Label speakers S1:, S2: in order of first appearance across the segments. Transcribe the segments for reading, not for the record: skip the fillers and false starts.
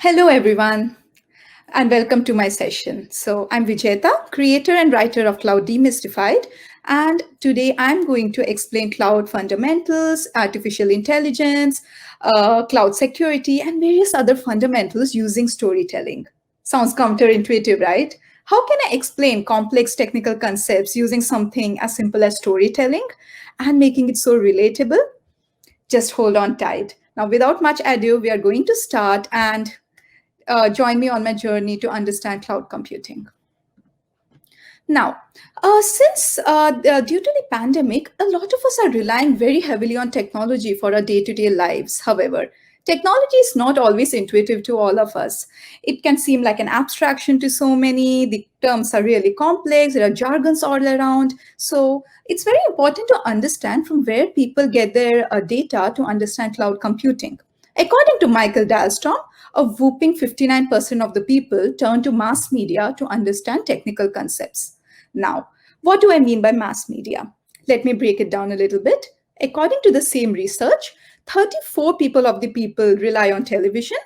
S1: Hello, everyone, and welcome to my session. So, I'm Vijeta, creator and writer of Cloud Demystified, and today I'm going to explain cloud fundamentals, artificial intelligence, cloud security, and various other fundamentals using storytelling. Sounds counterintuitive, right? How can I explain complex technical concepts using something as simple as storytelling and making it so relatable? Just hold on tight. Now, without much ado, we are going to start and join me on my journey to understand cloud computing. Now, since due to the pandemic, a lot of us are relying very heavily on technology for our day-to-day lives. However, technology is not always intuitive to all of us. It can seem like an abstraction to so many. The terms are really complex. There are jargons all around. So it's very important to understand from where people get their data to understand cloud computing. According to Michael Dahlstrom, a whooping 59% of the people turn to mass media to understand technical concepts. Now, what do I mean by mass media? Let me break it down a little bit. According to the same research, 34 people of the people rely on television,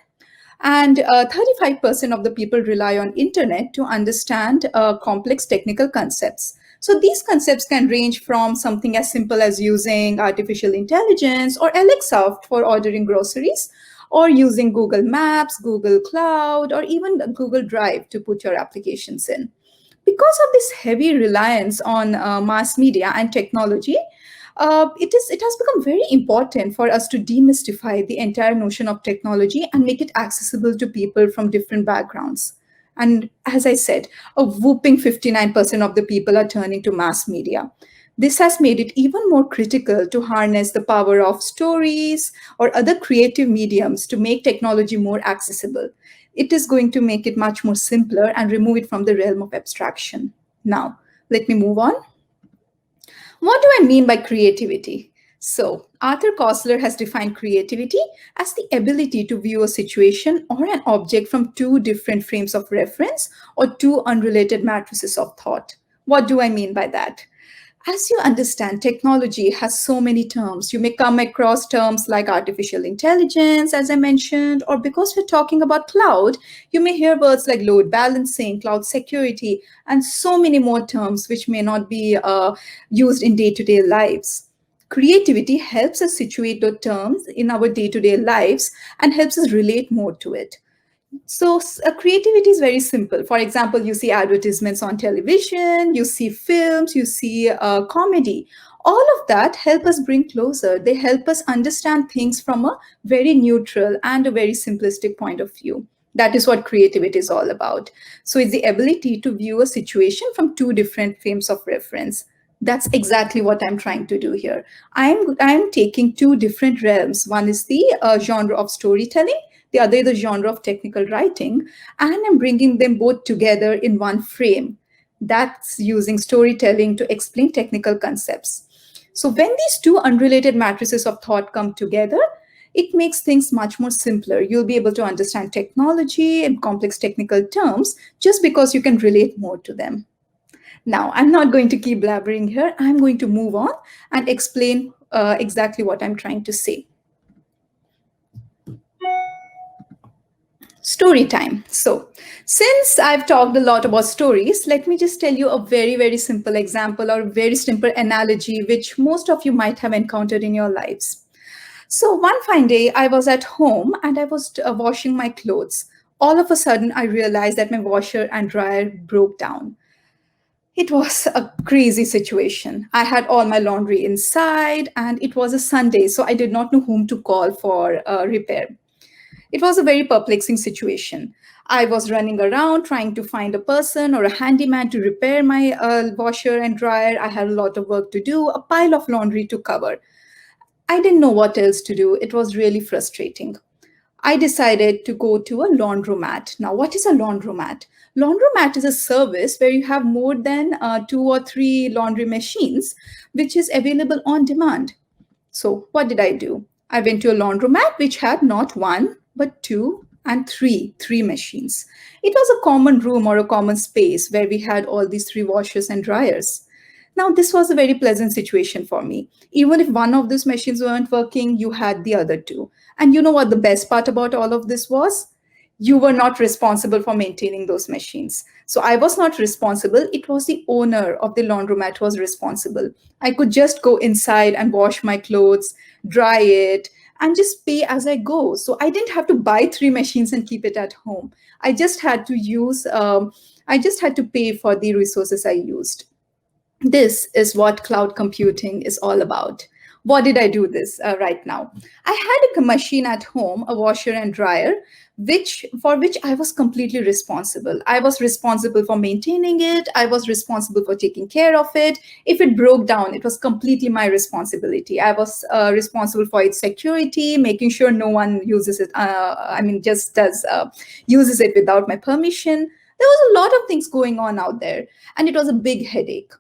S1: and 35% of the people rely on internet to understand complex technical concepts. So these concepts can range from something as simple as using artificial intelligence or Alexa for ordering groceries, or using Google Maps, Google Cloud, or even Google Drive to put your applications in. Because of this heavy reliance on mass media and technology, it has become very important for us to demystify the entire notion of technology and make it accessible to people from different backgrounds. And as I said, a whooping 59% of the people are turning to mass media. This has made it even more critical to harness the power of stories or other creative mediums to make technology more accessible. It is going to make it much more simpler and remove it from the realm of abstraction. Now, let me move on. What do I mean by creativity? So, Arthur Koestler has defined creativity as the ability to view a situation or an object from two different frames of reference or two unrelated matrices of thought. What do I mean by that? As you understand, technology has so many terms. You may come across terms like artificial intelligence, as I mentioned, or because we're talking about cloud, you may hear words like load balancing, cloud security, and so many more terms which may not be used in day-to-day lives. Creativity helps us situate the terms in our day-to-day lives and helps us relate more to it. So creativity is very simple. For example, you see advertisements on television, you see films, you see comedy. All of that help us bring closer. They help us understand things from a very neutral and a very simplistic point of view. That is what creativity is all about. So it's the ability to view a situation from two different frames of reference. That's exactly what I'm trying to do here. I'm taking two different realms. One is the genre of storytelling, the other is the genre of technical writing, and I'm bringing them both together in one frame. That's using storytelling to explain technical concepts. So when these two unrelated matrices of thought come together, it makes things much more simpler. You'll be able to understand technology and complex technical terms just because you can relate more to them. Now, I'm not going to keep blabbering here. I'm going to move on and explain exactly what I'm trying to say. Story time. So, since I've talked a lot about stories, let me just tell you a very, very simple example or very simple analogy, which most of you might have encountered in your lives. So, one fine day, I was at home and I was washing my clothes. All of a sudden, I realized that my washer and dryer broke down. It was a crazy situation. I had all my laundry inside, and it was a Sunday, so I did not know whom to call for repair. It was a very perplexing situation. I was running around trying to find a person or a handyman to repair my washer and dryer. I had a lot of work to do, a pile of laundry to cover. I didn't know what else to do. It was really frustrating. I decided to go to a laundromat. Now, what is a laundromat? Laundromat is a service where you have more than two or three laundry machines, which is available on demand. So, what did I do? I went to a laundromat which had not one, but two and three machines. It was a common room or a common space where we had all these three washers and dryers. Now, this was a very pleasant situation for me. Even if one of those machines weren't working, you had the other two. And you know what the best part about all of this was? You were not responsible for maintaining those machines. So I was not responsible. It was the owner of the laundromat who was responsible. I could just go inside and wash my clothes, dry it, and just pay as I go. So I didn't have to buy three machines and keep it at home. I just had to use, I just had to pay for the resources I used. This is what cloud computing is all about. What did I do this right now? I had a machine at home, a washer and dryer, which I was completely responsible. I was responsible for maintaining it. I was responsible for taking care of it. If it broke down, it was completely my responsibility. I was responsible for its security, making sure no one uses it. Just does uses it without my permission. There was a lot of things going on out there, and it was a big headache.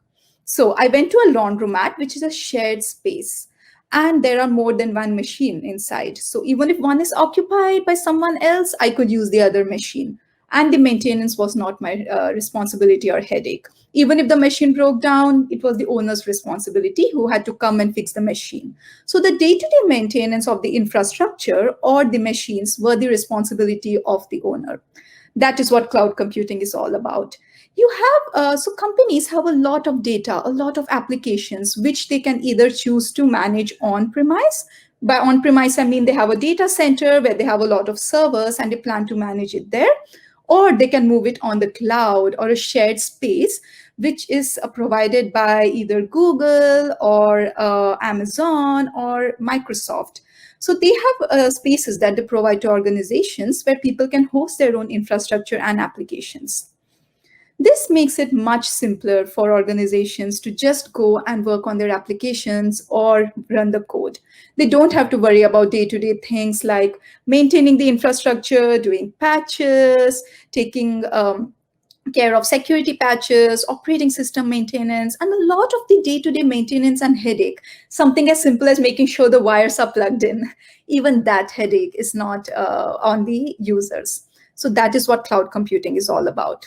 S1: So I went to a laundromat, which is a shared space, and there are more than one machine inside. So even if one is occupied by someone else, I could use the other machine. And the maintenance was not my responsibility or headache. Even if the machine broke down, it was the owner's responsibility who had to come and fix the machine. So the day-to-day maintenance of the infrastructure or the machines were the responsibility of the owner. That is what cloud computing is all about. You have so companies have a lot of data, a lot of applications which they can either choose to manage on premise. By on premise, I mean they have a data center where they have a lot of servers and they plan to manage it there, or they can move it on the cloud or a shared space which is provided by either Google or Amazon or Microsoft. So they have spaces that they provide to organizations where people can host their own infrastructure and applications. This makes it much simpler for organizations to just go and work on their applications or run the code. They don't have to worry about day-to-day things like maintaining the infrastructure, doing patches, taking care of security patches, operating system maintenance, and a lot of the day-to-day maintenance and headache. Something as simple as making sure the wires are plugged in. Even that headache is not on the users. So that is what cloud computing is all about.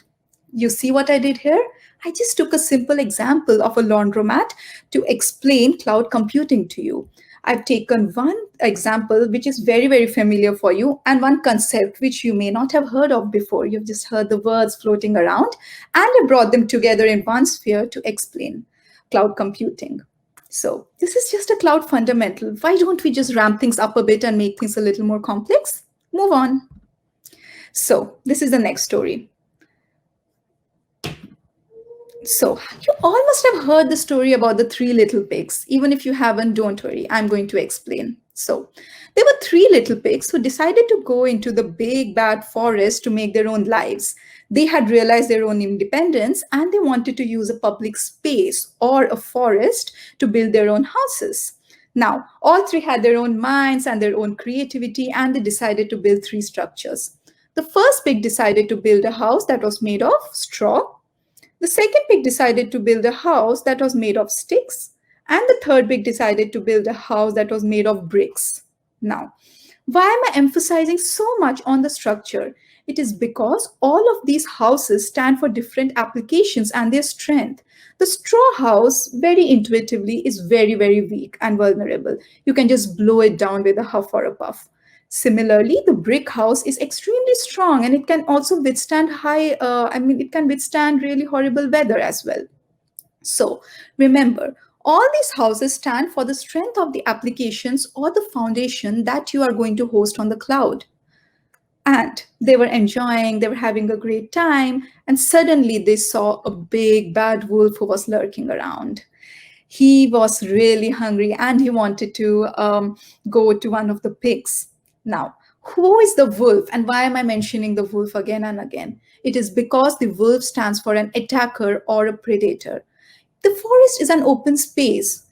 S1: You see what I did here? I just took a simple example of a laundromat to explain cloud computing to you. I've taken one example which is very, very familiar for you and one concept which you may not have heard of before. You've just heard the words floating around, and I brought them together in one sphere to explain cloud computing. So this is just a cloud fundamental. Why don't we just ramp things up a bit and make things a little more complex? Move on. So this is the next story. So you all must have heard the story about the three little pigs. Even if you haven't, don't worry, I'm going to explain. So there were three little pigs who decided to go into the big bad forest to make their own lives. They had realized their own independence and they wanted to use a public space or a forest to build their own houses. Now, all three had their own minds and their own creativity, and they decided to build three structures. The first pig decided to build a house that was made of straw. The second pig decided to build a house that was made of sticks, and the third pig decided to build a house that was made of bricks. Now, why am I emphasizing so much on the structure? It is because all of these houses stand for different applications and their strength. The straw house, very intuitively, is very, very weak and vulnerable. You can just blow it down with a huff or a puff. Similarly, the brick house is extremely strong and it can also withstand it can withstand really horrible weather as well. So remember, all these houses stand for the strength of the applications or the foundation that you are going to host on the cloud. And they were enjoying, they were having a great time, and suddenly they saw a big bad wolf who was lurking around. He was really hungry and he wanted to go to one of the pigs. Now, who is the wolf and why am I mentioning the wolf again and again? It is because the wolf stands for an attacker or a predator. The forest is an open space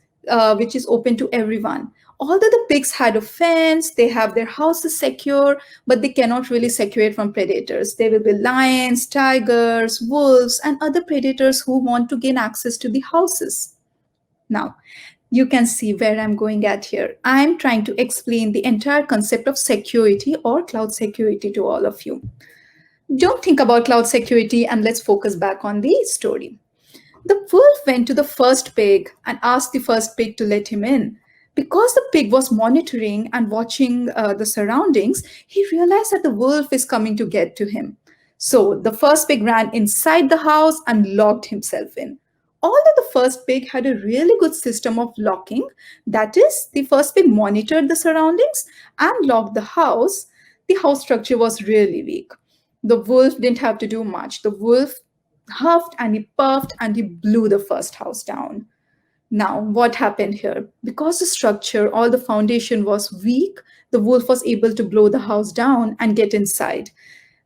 S1: which is open to everyone. Although the pigs had a fence, they have their houses secure, but they cannot really secure it from predators. There will be lions, tigers, wolves, and other predators who want to gain access to the houses. Now, you can see where I'm going at here. I'm trying to explain the entire concept of security or cloud security to all of you. Don't think about cloud security and let's focus back on the story. The wolf went to the first pig and asked the first pig to let him in. Because the pig was monitoring and watching the surroundings, he realized that the wolf is coming to get to him. So the first pig ran inside the house and locked himself in. Although the first pig had a really good system of locking, that is, the first pig monitored the surroundings and locked the house structure was really weak. The wolf didn't have to do much. The wolf huffed and he puffed and he blew the first house down. Now, what happened here? Because the structure or the foundation was weak, the wolf was able to blow the house down and get inside.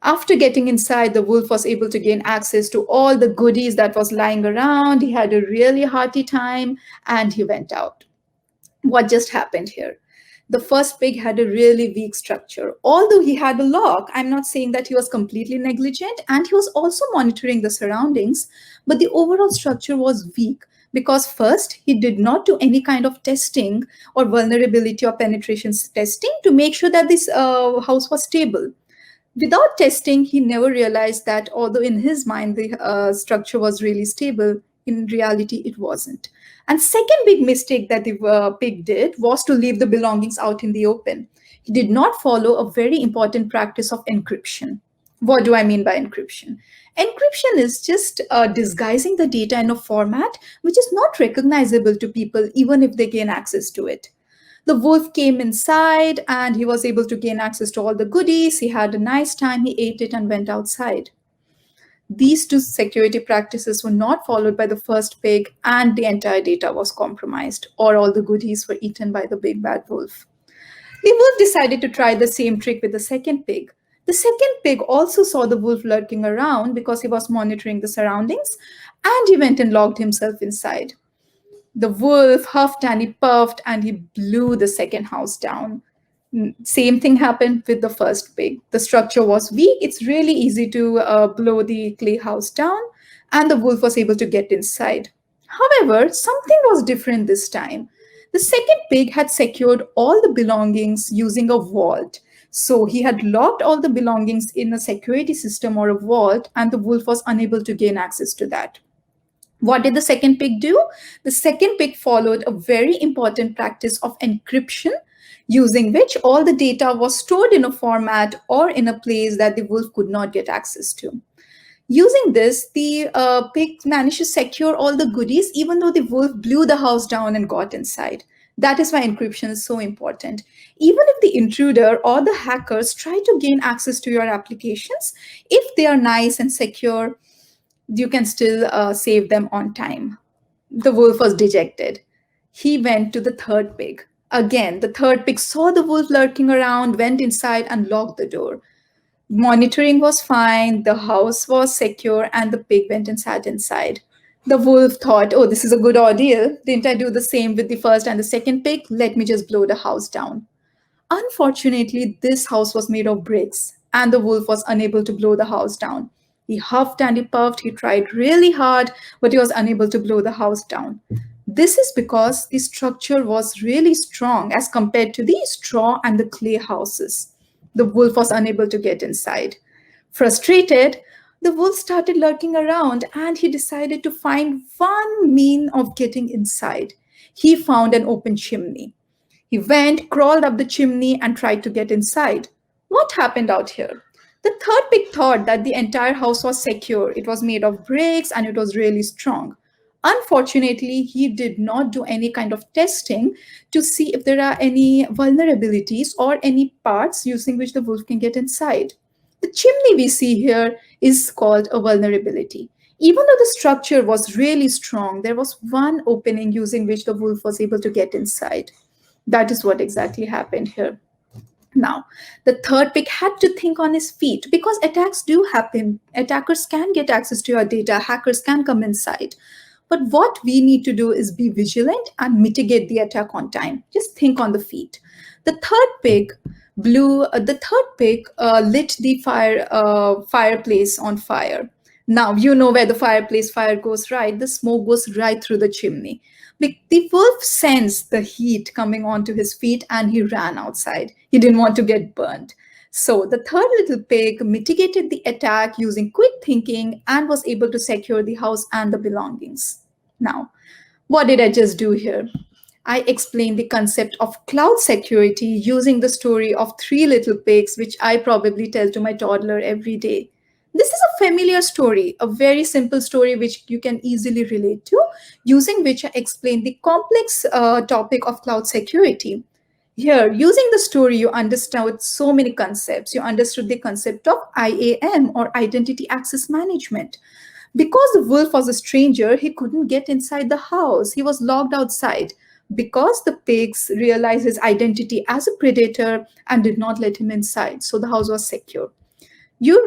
S1: After getting inside, the wolf was able to gain access to all the goodies that was lying around. He had a really hearty time and he went out. What just happened here? The first pig had a really weak structure. Although he had a lock, I'm not saying that he was completely negligent, and he was also monitoring the surroundings, but the overall structure was weak because first, he did not do any kind of testing or vulnerability or penetration testing to make sure that this house was stable. Without testing, he never realized that although in his mind the structure was really stable, in reality it wasn't. And second big mistake that the pig did was to leave the belongings out in the open. He did not follow a very important practice of encryption. What do I mean by encryption? Encryption is just disguising the data in a format which is not recognizable to people even if they gain access to it. The wolf came inside and he was able to gain access to all the goodies. He had a nice time, he ate it and went outside. These two security practices were not followed by the first pig, and the entire data was compromised, or all the goodies were eaten by the big bad wolf. The wolf decided to try the same trick with the second pig. The second pig also saw the wolf lurking around because he was monitoring the surroundings, and he went and locked himself inside. The wolf huffed and he puffed and he blew the second house down. Same thing happened with the first pig. The structure was weak. It's really easy to blow the clay house down, and the wolf was able to get inside. However, something was different this time. The second pig had secured all the belongings using a vault. So he had locked all the belongings in a security system or a vault, and the wolf was unable to gain access to that. What did the second pig do? The second pig followed a very important practice of encryption, using which all the data was stored in a format or in a place that the wolf could not get access to. Using this, the pig managed to secure all the goodies, even though the wolf blew the house down and got inside. That is why encryption is so important. Even if the intruder or the hackers try to gain access to your applications, if they are nice and secure, you can still save them on time. The wolf was dejected. He went to the third pig. Again, the third pig saw the wolf lurking around, went inside and locked the door. Monitoring was fine, the house was secure, and the pig went and sat inside. The wolf thought, oh, this is a good ordeal. Didn't I do the same with the first and the second pig? Let me just blow the house down. Unfortunately, this house was made of bricks, and the wolf was unable to blow the house down. He huffed and he puffed, he tried really hard, but he was unable to blow the house down. This is because the structure was really strong as compared to the straw and the clay houses. The wolf was unable to get inside. Frustrated, the wolf started lurking around and he decided to find one mean of getting inside. He found an open chimney. He went, crawled up the chimney, and tried to get inside. What happened out here? The third pig thought that the entire house was secure. It was made of bricks and it was really strong. Unfortunately, he did not do any kind of testing to see if there are any vulnerabilities or any parts using which the wolf can get inside. The chimney we see here is called a vulnerability. Even though the structure was really strong, there was one opening using which the wolf was able to get inside. That is what exactly happened here. Now, the third pig had to think on his feet because attacks do happen. Attackers can get access to your data, hackers can come inside. But what we need to do is be vigilant and mitigate the attack on time. Just think on the feet. The third pig lit the fireplace on fire. Now, you know where the fireplace fire goes, right? The smoke goes right through the chimney. The wolf sensed the heat coming onto his feet and he ran outside. He didn't want to get burned. So the third little pig mitigated the attack using quick thinking and was able to secure the house and the belongings. Now, what did I just do here? I explain the concept of cloud security using the story of three little pigs, which I probably tell to my toddler every day. This is a familiar story, a very simple story which you can easily relate to, using which I explain the complex topic of cloud security. Here, using the story, you understood so many concepts. You understood the concept of IAM, or Identity Access Management. Because the wolf was a stranger, he couldn't get inside the house. He was locked outside. Because the pigs realized his identity as a predator and did not let him inside, so the house was secure. You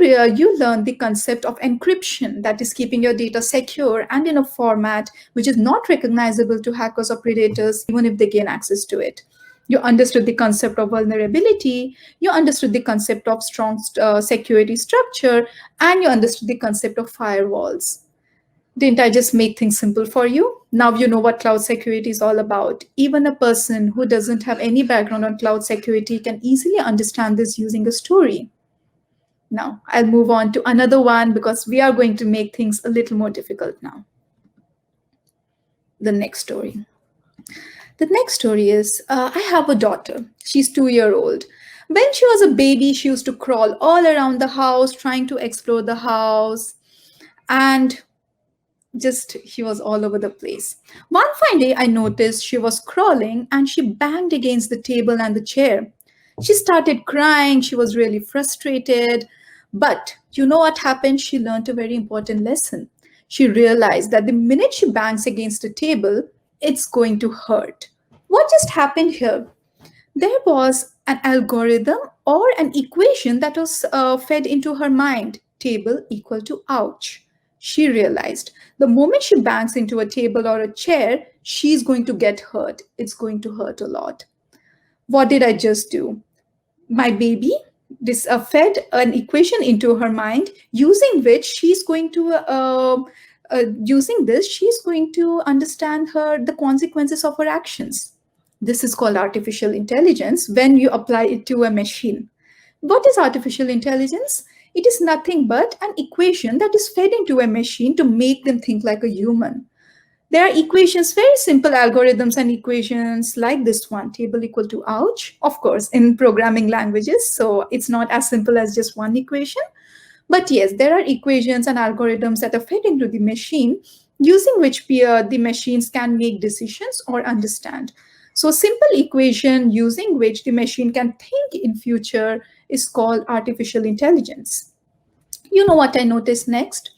S1: learn the concept of encryption, that is keeping your data secure and in a format which is not recognizable to hackers or predators, even if they gain access to it. You understood the concept of vulnerability, you understood the concept of strong security structure, and you understood the concept of firewalls. Didn't I just make things simple for you? Now you know what cloud security is all about. Even a person who doesn't have any background on cloud security can easily understand this using a story. Now, I'll move on to another one because we are going to make things a little more difficult now. The next story. The next story is I have a daughter. She's 2 years old. When she was a baby, she used to crawl all around the house, trying to explore the house. And just she was all over the place. One fine day, I noticed she was crawling and she banged against the table and the chair. She started crying. She was really frustrated. But you know what happened? She learned a very important lesson. She realized that the minute she bangs against a table, it's going to hurt. What just happened here? There was an algorithm or an equation that was fed into her mind. Table equal to ouch. She realized the moment she bangs into a table or a chair, she's going to get hurt. It's going to hurt a lot. What did I just do? My baby this fed an equation into her mind using which she's going to using this she's going to understand the consequences of her actions. This is called artificial intelligence when you apply it to a machine. What is artificial intelligence? It is nothing but an equation that is fed into a machine to make them think like a human. There are equations, very simple algorithms and equations like this one, table equal to ouch, of course, in programming languages. So it's not as simple as just one equation. But yes, there are equations and algorithms that are fed into the machine using which the machines can make decisions or understand. So simple equation using which the machine can think in future is called artificial intelligence. You know what I noticed next?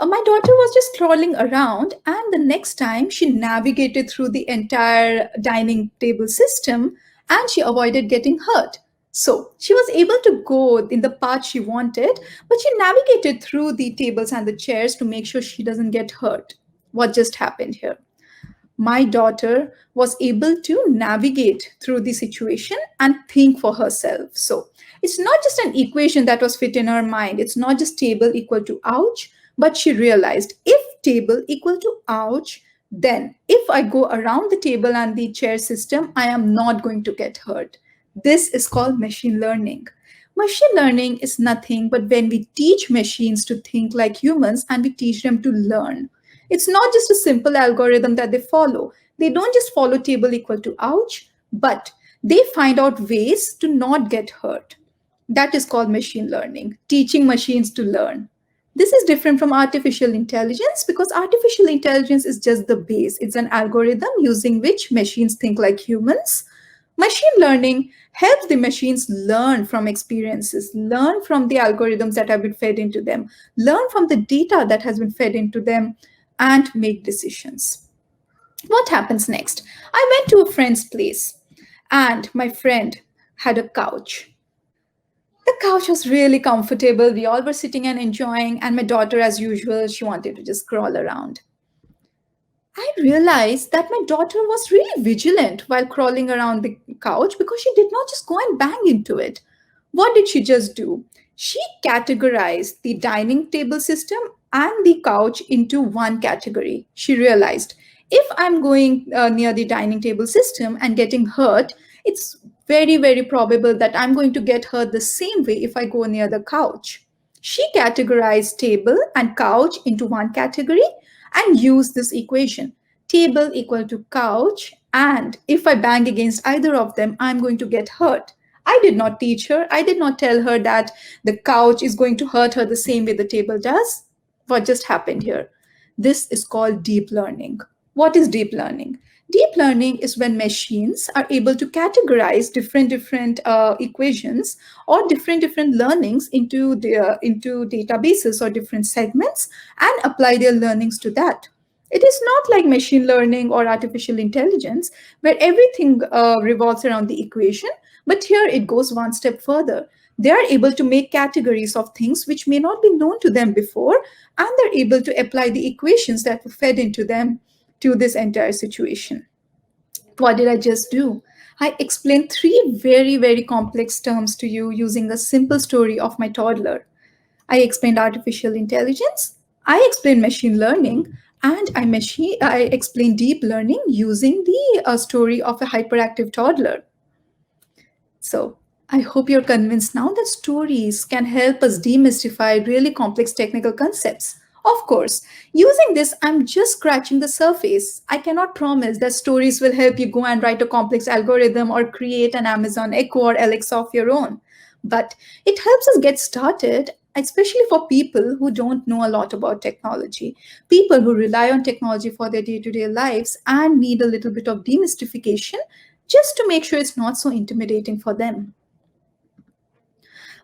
S1: My daughter was just crawling around, and the next time she navigated through the entire dining table system and she avoided getting hurt. So she was able to go in the path she wanted, but she navigated through the tables and the chairs to make sure she doesn't get hurt. What just happened here? My daughter was able to navigate through the situation and think for herself. So it's not just an equation that was fit in her mind. It's not just table equal to ouch, but she realized if table equal to ouch, then if I go around the table and the chair system, I am not going to get hurt. This is called machine learning. Machine learning is nothing but when we teach machines to think like humans and we teach them to learn. It's not just a simple algorithm that they follow. They don't just follow table equal to ouch, but they find out ways to not get hurt. That is called machine learning, teaching machines to learn. This is different from artificial intelligence because artificial intelligence is just the base. It's an algorithm using which machines think like humans. Machine learning helps the machines learn from experiences, learn from the algorithms that have been fed into them, learn from the data that has been fed into them, and make decisions. What happens next? I went to a friend's place and my friend had a couch. The couch was really comfortable. We all were sitting and enjoying, and my daughter, as usual, she wanted to just crawl around. I realized that my daughter was really vigilant while crawling around the couch because she did not just go and bang into it. What did she just do? She categorized the dining table system and the couch into one category. She realized if I'm going near the dining table system and getting hurt, it's very, very probable that I'm going to get hurt the same way if I go near the couch. She categorized table and couch into one category and used this equation. Table equal to couch And if I bang against either of them, I'm going to get hurt. I did not teach her. I did not tell her that the couch is going to hurt her the same way the table does. What just happened here? This is called deep learning. What is deep learning? Deep learning is when machines are able to categorize different equations or different learnings into databases or different segments and apply their learnings to that. It is not like machine learning or artificial intelligence where everything revolves around the equation, but here it goes one step further. They are able to make categories of things which may not be known to them before, and they're able to apply the equations that were fed into them to this entire situation. What did I just do? I explained three very complex terms to you using a simple story of my toddler. I explained artificial intelligence, I explained machine learning, and I explained deep learning using the story of a hyperactive toddler. So I hope you're convinced now that stories can help us demystify really complex technical concepts. Of course, using this, I'm just scratching the surface. I cannot promise that stories will help you go and write a complex algorithm or create an Amazon Echo or Alexa of your own. But it helps us get started, especially for people who don't know a lot about technology, people who rely on technology for their day to day lives and need a little bit of demystification just to make sure it's not so intimidating for them.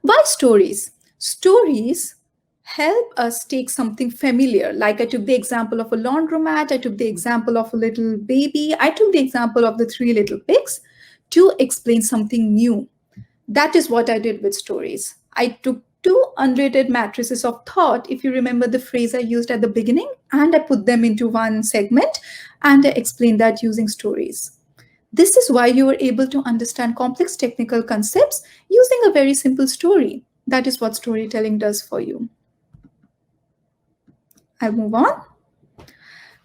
S1: Why stories? Stories help us take something familiar. Like I took the example of a laundromat, I took the example of a little baby, I took the example of the three little pigs to explain something new. That is what I did with stories. I took two unrelated matrices of thought, if you remember the phrase I used at the beginning, and I put them into one segment and I explained that using stories. This is why you were able to understand complex technical concepts using a very simple story. That is what storytelling does for you. I'll move on.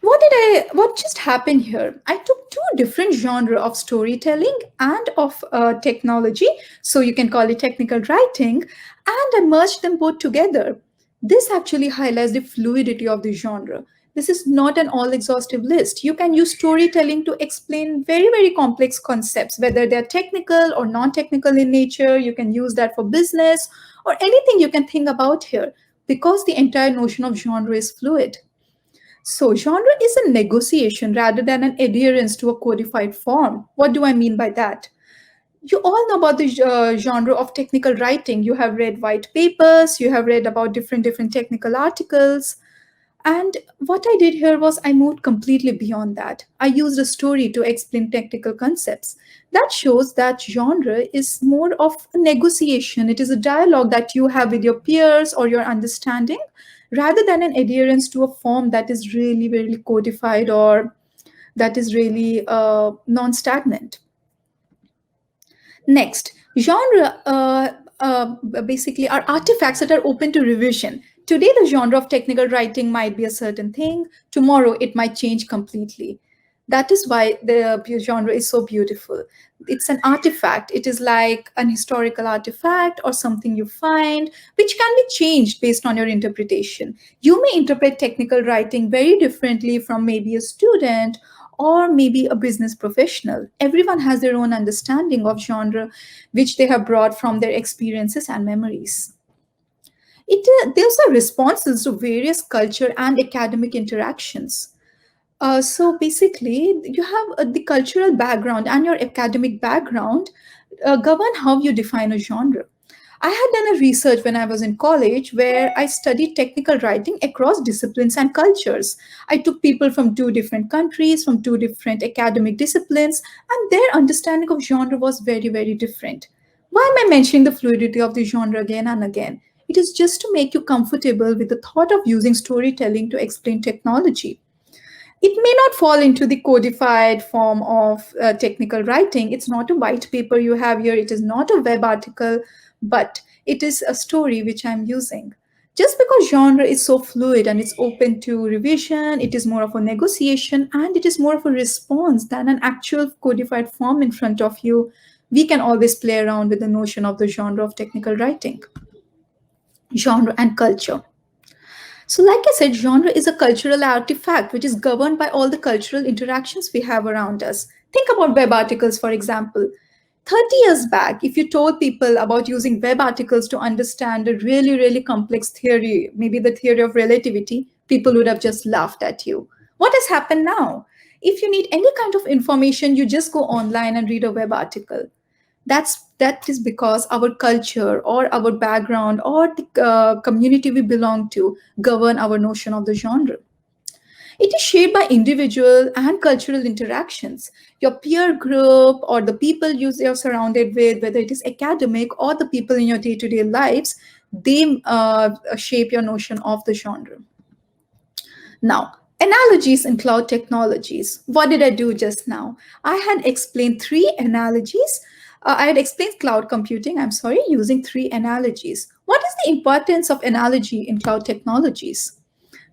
S1: What just happened here? I took two different genres of storytelling and of technology, so you can call it technical writing, and I merged them both together. This actually highlights the fluidity of the genre. This is not an all exhaustive list. You can use storytelling to explain very complex concepts, whether they're technical or non technical in nature. You can use that for business or anything you can think about here, because the entire notion of genre is fluid. So, genre is a negotiation rather than an adherence to a codified form. What do I mean by that? You all know about the genre of technical writing. You have read white papers, you have read about different technical articles. And what I did here was I moved completely beyond that. I used a story to explain technical concepts. That shows that genre is more of a negotiation. It is a dialogue that you have with your peers or your understanding, rather than an adherence to a form that is really very codified or that is really non-stagnant. Next, genre basically are artifacts that are open to revision. Today, the genre of technical writing might be a certain thing. Tomorrow, it might change completely. That is why the genre is so beautiful. It's an artifact. It is like an historical artifact or something you find, which can be changed based on your interpretation. You may interpret technical writing very differently from maybe a student or maybe a business professional. Everyone has their own understanding of genre, which they have brought from their experiences and memories. Those are responses to various culture and academic interactions. So basically, you have the cultural background and your academic background govern how you define a genre. I had done a research when I was in college where I studied technical writing across disciplines and cultures. I took people from two different countries, from two different academic disciplines, and their understanding of genre was very different. Why am I mentioning the fluidity of the genre again and again? It is just to make you comfortable with the thought of using storytelling to explain technology. It may not fall into the codified form of technical writing. It's not a white paper you have here. It is not a web article, but it is a story which I'm using. Just because genre is so fluid and it's open to revision, it is more of a negotiation and it is more of a response than an actual codified form in front of you. We can always play around with the notion of the genre of technical writing. Genre and culture. So, like I said, genre is a cultural artifact which is governed by all the cultural interactions we have around us. Think about web articles, for example. 30 years back, if you told people about using web articles to understand a really, really complex theory, maybe the theory of relativity, people would have just laughed at you. What has happened now? If you need any kind of information, you just go online and read a web article. That is because our culture or our background or the community we belong to govern our notion of the genre. It is shaped by individual and cultural interactions. Your peer group or the people you're surrounded with, whether it is academic or the people in your day-to-day lives, they shape your notion of the genre. Now, analogies in cloud technologies. What did I do just now? I had explained three analogies. I had explained cloud computing, I'm sorry, using three analogies. What is the importance of analogy in cloud technologies?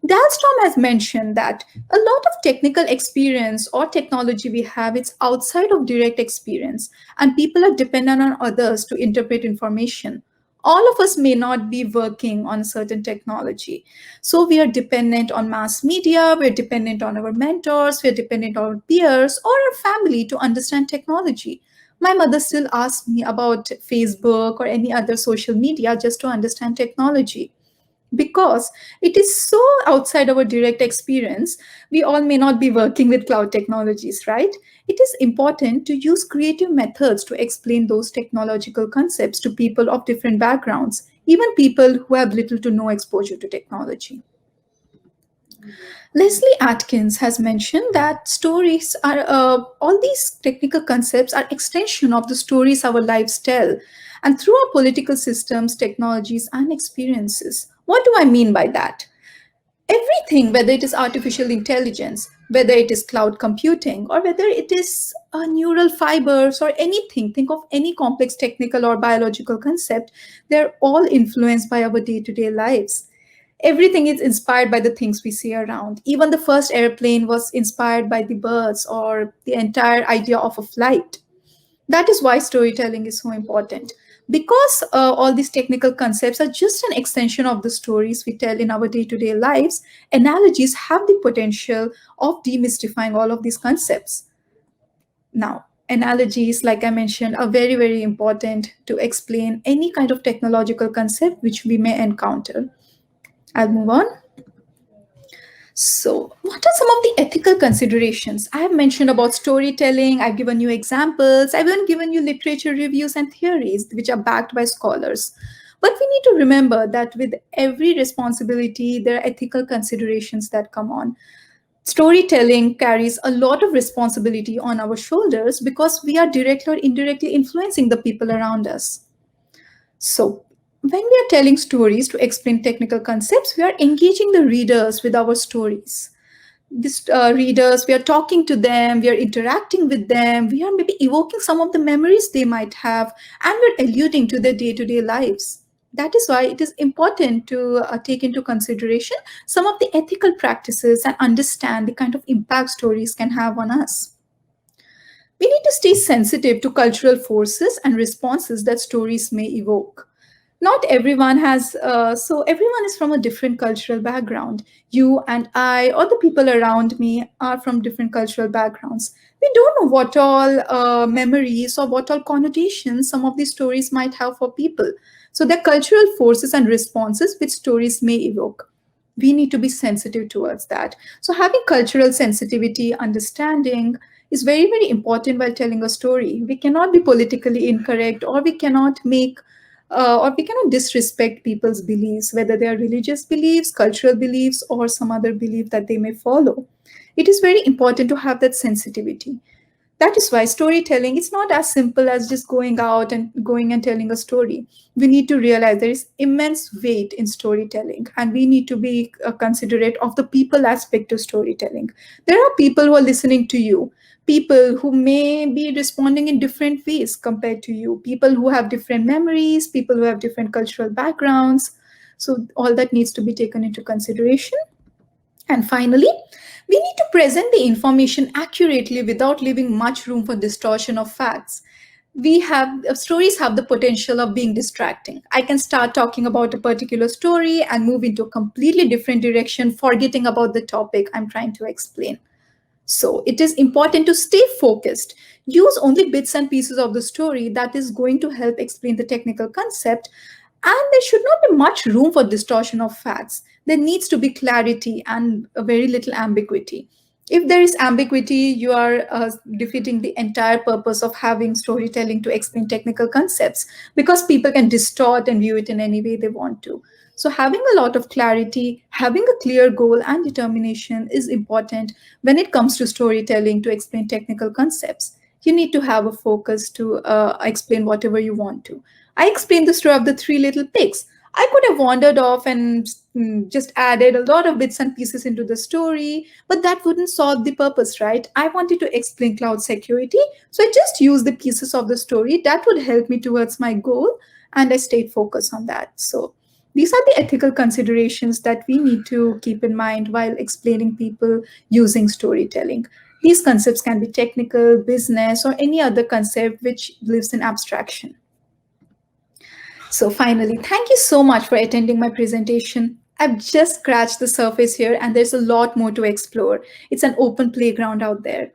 S1: Dahlstrom has mentioned that a lot of technical experience or technology we have, it's outside of direct experience, and people are dependent on others to interpret information. All of us may not be working on certain technology. So we are dependent on mass media, we're dependent on our mentors, we're dependent on our peers or our family to understand technology. My mother still asks me about Facebook or any other social media just to understand technology because it is so outside our direct experience. We all may not be working with cloud technologies, right? It is important to use creative methods to explain those technological concepts to people of different backgrounds, even people who have little to no exposure to technology. Leslie Atkins has mentioned that stories are, all these technical concepts are extension of the stories our lives tell, and through our political systems, technologies, and experiences. What do I mean by that? Everything, whether it is artificial intelligence, whether it is cloud computing, or whether it is neural fibers or anything, think of any complex technical or biological concept, they're all influenced by our day-to-day lives. Everything is inspired by the things we see around. Even the first airplane was inspired by the birds or the entire idea of a flight. That is why storytelling is so important. Because all these technical concepts are just an extension of the stories we tell in our day to day lives, analogies have the potential of demystifying all of these concepts. Now, analogies, like I mentioned, are very, very important to explain any kind of technological concept which we may encounter. I'll move on. So, what are some of the ethical considerations? I have mentioned about storytelling, I've given you examples, I've even given you literature reviews and theories which are backed by scholars. But we need to remember that with every responsibility, there are ethical considerations that come on. Storytelling carries a lot of responsibility on our shoulders because we are directly or indirectly influencing the people around us. So, when we are telling stories to explain technical concepts, we are engaging the readers with our stories. These readers, we are talking to them, we are interacting with them, we are maybe evoking some of the memories they might have, and we're alluding to their day-to-day lives. That is why it is important to take into consideration some of the ethical practices and understand the kind of impact stories can have on us. We need to stay sensitive to cultural forces and responses that stories may evoke. Not everyone has, so everyone is from a different cultural background. You and I, or the people around me, are from different cultural backgrounds. We don't know what all memories or what all connotations some of these stories might have for people. So, there are cultural forces and responses which stories may evoke. We need to be sensitive towards that. So, having cultural sensitivity, understanding, is very, very important while telling a story. We cannot be politically incorrect, or we cannot disrespect people's beliefs, whether they are religious beliefs, cultural beliefs, or some other belief that they may follow. It is very important to have that sensitivity. That is why storytelling is not as simple as just going and telling a story. We need to realize there is immense weight in storytelling, and we need to be considerate of the people aspect of storytelling. There are people who are listening to you, people who may be responding in different ways compared to you, people who have different memories, people who have different cultural backgrounds. So all that needs to be taken into consideration. And finally, we need to present the information accurately without leaving much room for distortion of facts. Stories have the potential of being distracting. I can start talking about a particular story and move into a completely different direction, forgetting about the topic I'm trying to explain. So it is important to stay focused. Use only bits and pieces of the story that is going to help explain the technical concept. And there should not be much room for distortion of facts. There needs to be clarity and a very little ambiguity. If there is ambiguity, you are defeating the entire purpose of having storytelling to explain technical concepts, because people can distort and view it in any way they want to. So, having a lot of clarity, having a clear goal and determination is important when it comes to storytelling to explain technical concepts. You need to have a focus to explain whatever you want to. I explained the story of the three little pigs. I could have wandered off and just added a lot of bits and pieces into the story, but that wouldn't solve the purpose, right? I wanted to explain cloud security, so I just used the pieces of the story that would help me towards my goal, and I stayed focused on that. So these are the ethical considerations that we need to keep in mind while explaining people using storytelling. These concepts can be technical, business, or any other concept which lives in abstraction. So, finally, thank you so much for attending my presentation. I've just scratched the surface here, and there's a lot more to explore. It's an open playground out there.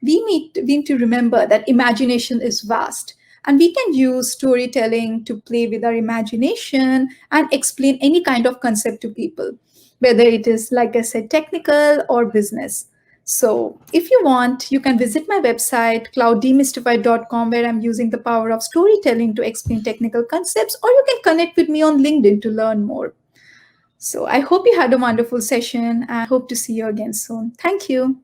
S1: We need to remember that imagination is vast, and we can use storytelling to play with our imagination and explain any kind of concept to people, whether it is, like I said, technical or business. So, if you want, you can visit my website, clouddemystify.com, where I'm using the power of storytelling to explain technical concepts, or you can connect with me on LinkedIn to learn more. So, I hope you had a wonderful session and hope to see you again soon. Thank you.